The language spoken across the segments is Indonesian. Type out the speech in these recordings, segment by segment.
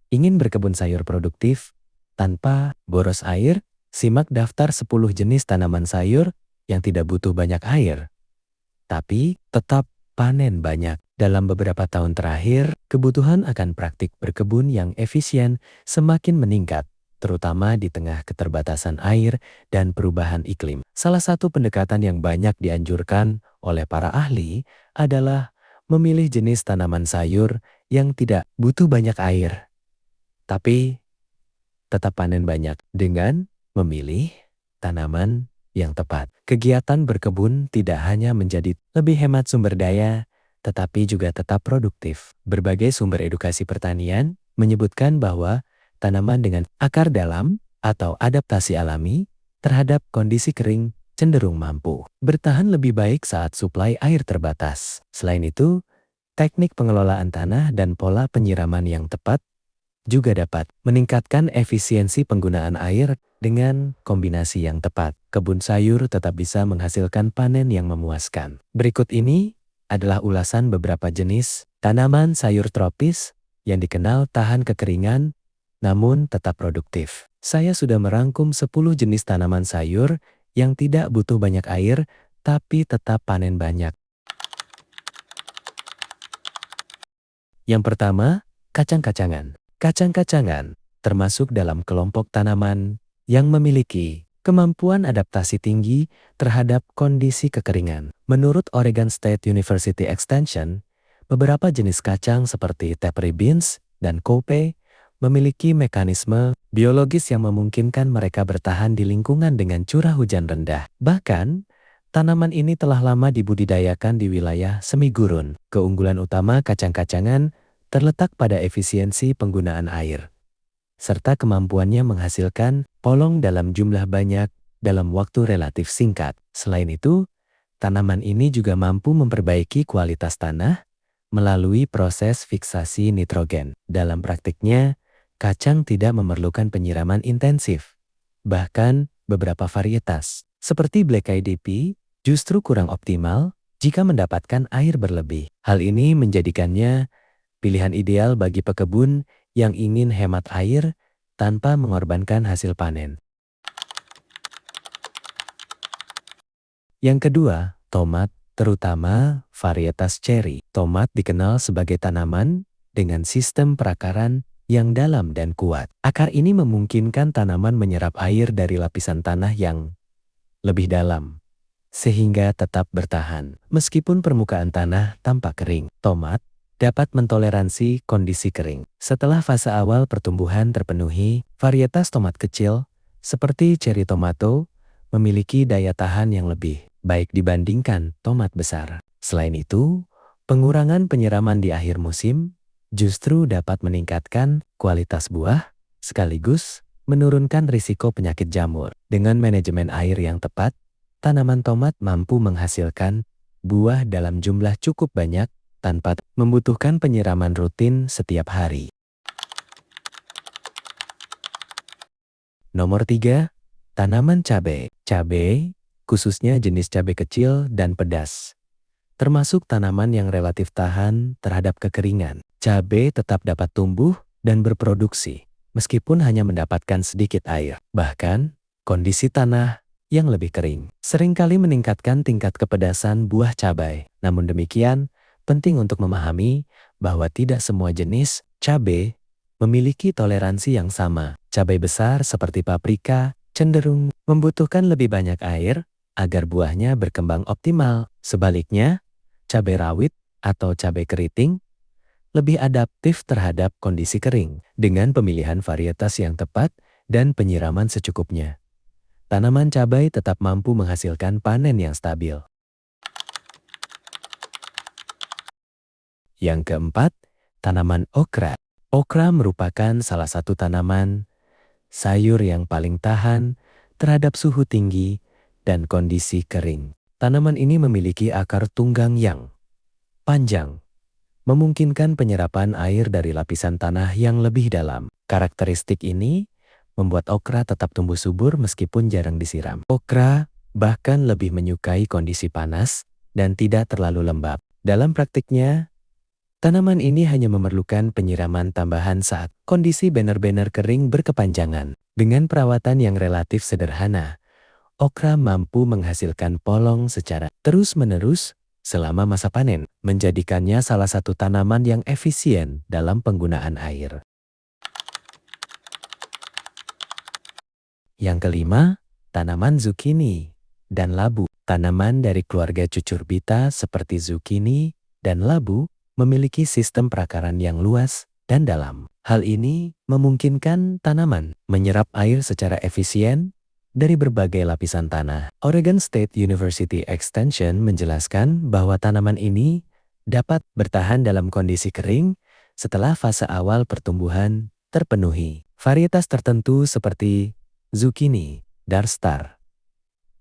Ingin berkebun sayur produktif tanpa boros air? Simak daftar 10 jenis tanaman sayur yang tidak butuh banyak air, tapi tetap panen banyak. Dalam beberapa tahun terakhir, kebutuhan akan praktik berkebun yang efisien semakin meningkat, terutama di tengah keterbatasan air dan perubahan iklim. Salah satu pendekatan yang banyak dianjurkan oleh para ahli adalah memilih jenis tanaman sayur yang tidak butuh banyak air, tapi tetap panen banyak dengan memilih tanaman yang tepat. Kegiatan berkebun tidak hanya menjadi lebih hemat sumber daya, tetapi juga tetap produktif. Berbagai sumber edukasi pertanian menyebutkan bahwa tanaman dengan akar dalam atau adaptasi alami terhadap kondisi kering cenderung mampu bertahan lebih baik saat suplai air terbatas. Selain itu, teknik pengelolaan tanah dan pola penyiraman yang tepat juga dapat meningkatkan efisiensi penggunaan air. Dengan kombinasi yang tepat, kebun sayur tetap bisa menghasilkan panen yang memuaskan. Berikut ini adalah ulasan beberapa jenis tanaman sayur tropis yang dikenal tahan kekeringan namun tetap produktif. Saya sudah merangkum 10 jenis tanaman sayur yang tidak butuh banyak air tapi tetap panen banyak. Yang pertama, kacang-kacangan. Kacang-kacangan termasuk dalam kelompok tanaman yang memiliki kemampuan adaptasi tinggi terhadap kondisi kekeringan. Menurut Oregon State University Extension, beberapa jenis kacang seperti Tepary beans dan Cowpea memiliki mekanisme biologis yang memungkinkan mereka bertahan di lingkungan dengan curah hujan rendah. Bahkan, tanaman ini telah lama dibudidayakan di wilayah semi gurun. Keunggulan utama kacang-kacangan terletak pada efisiensi penggunaan air, serta kemampuannya menghasilkan polong dalam jumlah banyak dalam waktu relatif singkat. Selain itu, tanaman ini juga mampu memperbaiki kualitas tanah melalui proses fiksasi nitrogen. Dalam praktiknya, kacang tidak memerlukan penyiraman intensif. Bahkan, beberapa varietas, seperti Black Eyed Pea, justru kurang optimal jika mendapatkan air berlebih. Hal ini menjadikannya pilihan ideal bagi pekebun yang ingin hemat air tanpa mengorbankan hasil panen. Yang kedua, tomat, terutama varietas cherry. Tomat dikenal sebagai tanaman dengan sistem perakaran yang dalam dan kuat. Akar ini memungkinkan tanaman menyerap air dari lapisan tanah yang lebih dalam, sehingga tetap bertahan. Meskipun permukaan tanah tampak kering, tomat dapat mentoleransi kondisi kering. Setelah fase awal pertumbuhan terpenuhi, varietas tomat kecil seperti cherry tomato memiliki daya tahan yang lebih baik dibandingkan tomat besar. Selain itu, pengurangan penyiraman di akhir musim justru dapat meningkatkan kualitas buah sekaligus menurunkan risiko penyakit jamur. Dengan manajemen air yang tepat, tanaman tomat mampu menghasilkan buah dalam jumlah cukup banyak tanpa membutuhkan penyiraman rutin setiap hari. Nomor 3, tanaman cabai. Cabai, khususnya jenis cabai kecil dan pedas, termasuk tanaman yang relatif tahan terhadap kekeringan. Cabai tetap dapat tumbuh dan berproduksi, meskipun hanya mendapatkan sedikit air. Bahkan, kondisi tanah yang lebih kering seringkali meningkatkan tingkat kepedasan buah cabai. Namun demikian, penting untuk memahami bahwa tidak semua jenis cabai memiliki toleransi yang sama. Cabai besar seperti paprika cenderung membutuhkan lebih banyak air agar buahnya berkembang optimal. Sebaliknya, cabai rawit atau cabai keriting lebih adaptif terhadap kondisi kering dengan pemilihan varietas yang tepat dan penyiraman secukupnya. Tanaman cabai tetap mampu menghasilkan panen yang stabil. Yang keempat, tanaman okra. Okra merupakan salah satu tanaman sayur yang paling tahan terhadap suhu tinggi dan kondisi kering. Tanaman ini memiliki akar tunggang yang panjang, memungkinkan penyerapan air dari lapisan tanah yang lebih dalam. Karakteristik ini membuat okra tetap tumbuh subur meskipun jarang disiram. Okra bahkan lebih menyukai kondisi panas dan tidak terlalu lembab. Dalam praktiknya, Tanaman ini hanya memerlukan penyiraman tambahan saat kondisi benar-benar kering berkepanjangan. Dengan perawatan yang relatif sederhana, okra mampu menghasilkan polong secara terus-menerus selama masa panen, menjadikannya salah satu tanaman yang efisien dalam penggunaan air. Yang kelima, tanaman zucchini dan labu. Tanaman dari keluarga cucurbita seperti zucchini dan labu memiliki sistem perakaran yang luas dan dalam. Hal ini memungkinkan tanaman menyerap air secara efisien dari berbagai lapisan tanah. Oregon State University Extension menjelaskan bahwa tanaman ini dapat bertahan dalam kondisi kering setelah fase awal pertumbuhan terpenuhi. Varietas tertentu seperti zucchini, darstar,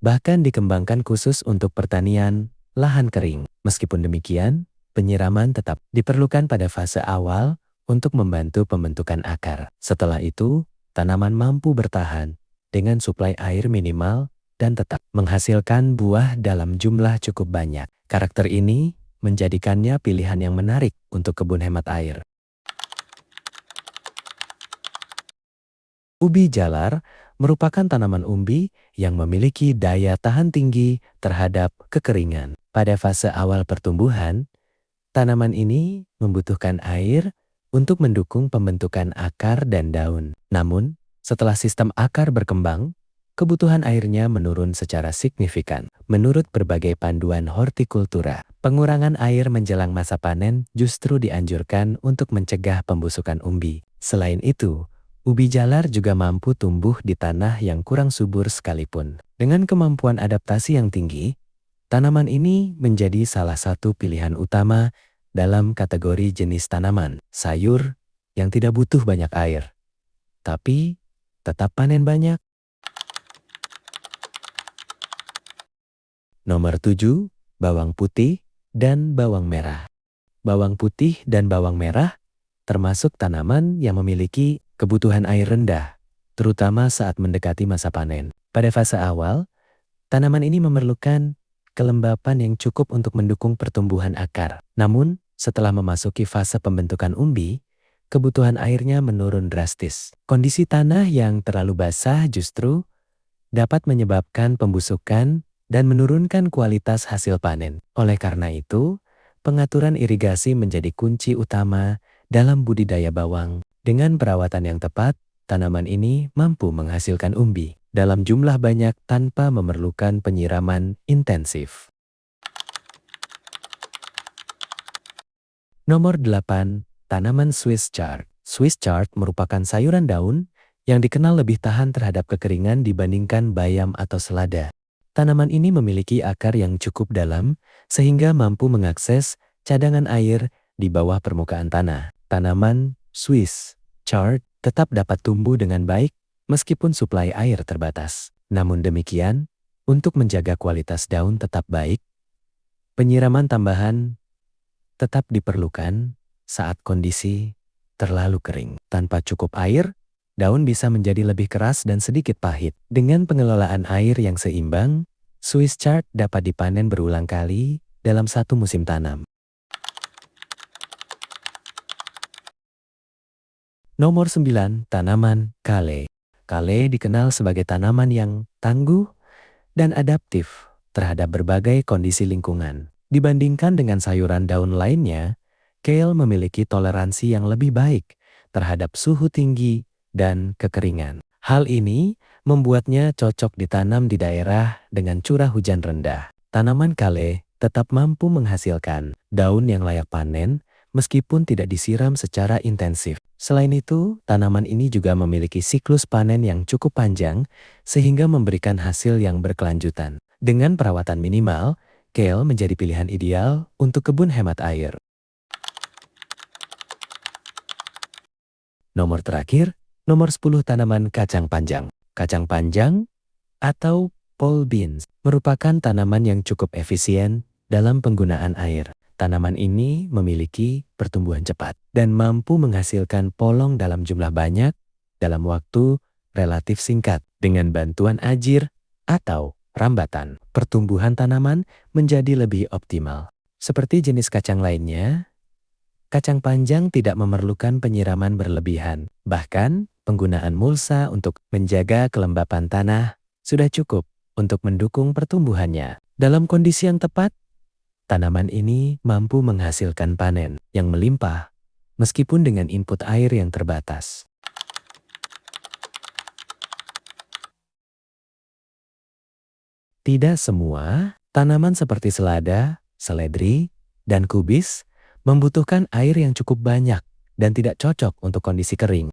bahkan dikembangkan khusus untuk pertanian lahan kering. Meskipun demikian, penyiraman tetap diperlukan pada fase awal untuk membantu pembentukan akar. Setelah itu, tanaman mampu bertahan dengan suplai air minimal dan tetap menghasilkan buah dalam jumlah cukup banyak. Karakter ini menjadikannya pilihan yang menarik untuk kebun hemat air. Ubi jalar merupakan tanaman umbi yang memiliki daya tahan tinggi terhadap kekeringan. Pada fase awal pertumbuhan, tanaman ini membutuhkan air untuk mendukung pembentukan akar dan daun. Namun, setelah sistem akar berkembang, kebutuhan airnya menurun secara signifikan. Menurut berbagai panduan hortikultura, pengurangan air menjelang masa panen justru dianjurkan untuk mencegah pembusukan umbi. Selain itu, ubi jalar juga mampu tumbuh di tanah yang kurang subur sekalipun. Dengan kemampuan adaptasi yang tinggi, tanaman ini menjadi salah satu pilihan utama dalam kategori jenis tanaman sayur yang tidak butuh banyak air, tapi tetap panen banyak. Nomor 7, bawang putih dan bawang merah. Bawang putih dan bawang merah termasuk tanaman yang memiliki kebutuhan air rendah, terutama saat mendekati masa panen. Pada fase awal, tanaman ini memerlukan kelembapan yang cukup untuk mendukung pertumbuhan akar. Namun, setelah memasuki fase pembentukan umbi, kebutuhan airnya menurun drastis. Kondisi tanah yang terlalu basah justru dapat menyebabkan pembusukan dan menurunkan kualitas hasil panen. Oleh karena itu, pengaturan irigasi menjadi kunci utama dalam budidaya bawang. Dengan perawatan yang tepat, tanaman ini mampu menghasilkan umbi dalam jumlah banyak tanpa memerlukan penyiraman intensif. Nomor 8, tanaman Swiss chard. Swiss chard merupakan sayuran daun yang dikenal lebih tahan terhadap kekeringan dibandingkan bayam atau selada. Tanaman ini memiliki akar yang cukup dalam sehingga mampu mengakses cadangan air di bawah permukaan tanah. Tanaman Swiss chard tetap dapat tumbuh dengan baik meskipun suplai air terbatas. Namun demikian, untuk menjaga kualitas daun tetap baik, penyiraman tambahan tetap diperlukan saat kondisi terlalu kering. Tanpa cukup air, daun bisa menjadi lebih keras dan sedikit pahit. Dengan pengelolaan air yang seimbang, Swiss chard dapat dipanen berulang kali dalam satu musim tanam. Nomor 9, tanaman kale. Kale dikenal sebagai tanaman yang tangguh dan adaptif terhadap berbagai kondisi lingkungan. Dibandingkan dengan sayuran daun lainnya, kale memiliki toleransi yang lebih baik terhadap suhu tinggi dan kekeringan. Hal ini membuatnya cocok ditanam di daerah dengan curah hujan rendah. Tanaman kale tetap mampu menghasilkan daun yang layak panen meskipun tidak disiram secara intensif. Selain itu, tanaman ini juga memiliki siklus panen yang cukup panjang sehingga memberikan hasil yang berkelanjutan. Dengan perawatan minimal, kale menjadi pilihan ideal untuk kebun hemat air. Nomor terakhir, nomor 10, tanaman kacang panjang. Kacang panjang atau pole beans merupakan tanaman yang cukup efisien dalam penggunaan air. Tanaman ini memiliki pertumbuhan cepat dan mampu menghasilkan polong dalam jumlah banyak dalam waktu relatif singkat. Dengan bantuan ajir atau rambatan, pertumbuhan tanaman menjadi lebih optimal. Seperti jenis kacang lainnya, Kacang panjang tidak memerlukan penyiraman berlebihan. Bahkan, penggunaan mulsa untuk menjaga kelembapan tanah sudah cukup untuk mendukung pertumbuhannya. Dalam kondisi yang tepat, tanaman ini mampu menghasilkan panen yang melimpah meskipun dengan input air yang terbatas. Tidak semua tanaman seperti selada, seledri, dan kubis membutuhkan air yang cukup banyak dan tidak cocok untuk kondisi kering.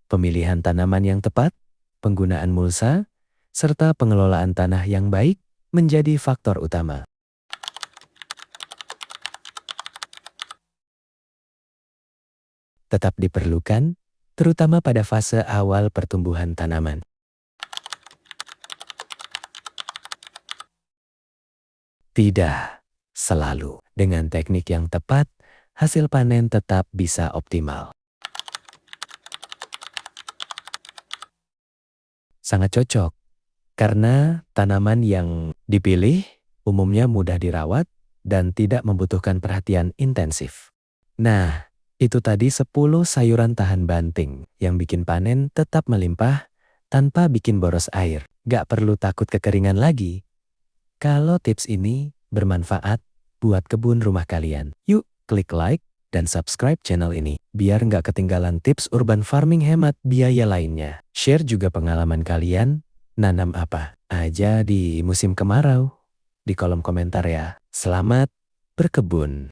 Pemilihan tanaman yang tepat, penggunaan mulsa, serta pengelolaan tanah yang baik menjadi faktor utama. Tetap diperlukan, terutama pada fase awal pertumbuhan tanaman. Tidak selalu. Dengan teknik yang tepat, hasil panen tetap bisa optimal. Sangat cocok, karena tanaman yang dipilih umumnya mudah dirawat dan tidak membutuhkan perhatian intensif. Nah, itu tadi 10 sayuran tahan banting yang bikin panen tetap melimpah tanpa bikin boros air. Gak perlu takut kekeringan lagi. Kalau tips ini bermanfaat buat kebun rumah kalian, yuk klik like dan subscribe channel ini biar nggak ketinggalan tips urban farming hemat biaya lainnya. Share juga pengalaman kalian nanam apa aja di musim kemarau di kolom komentar ya. Selamat berkebun!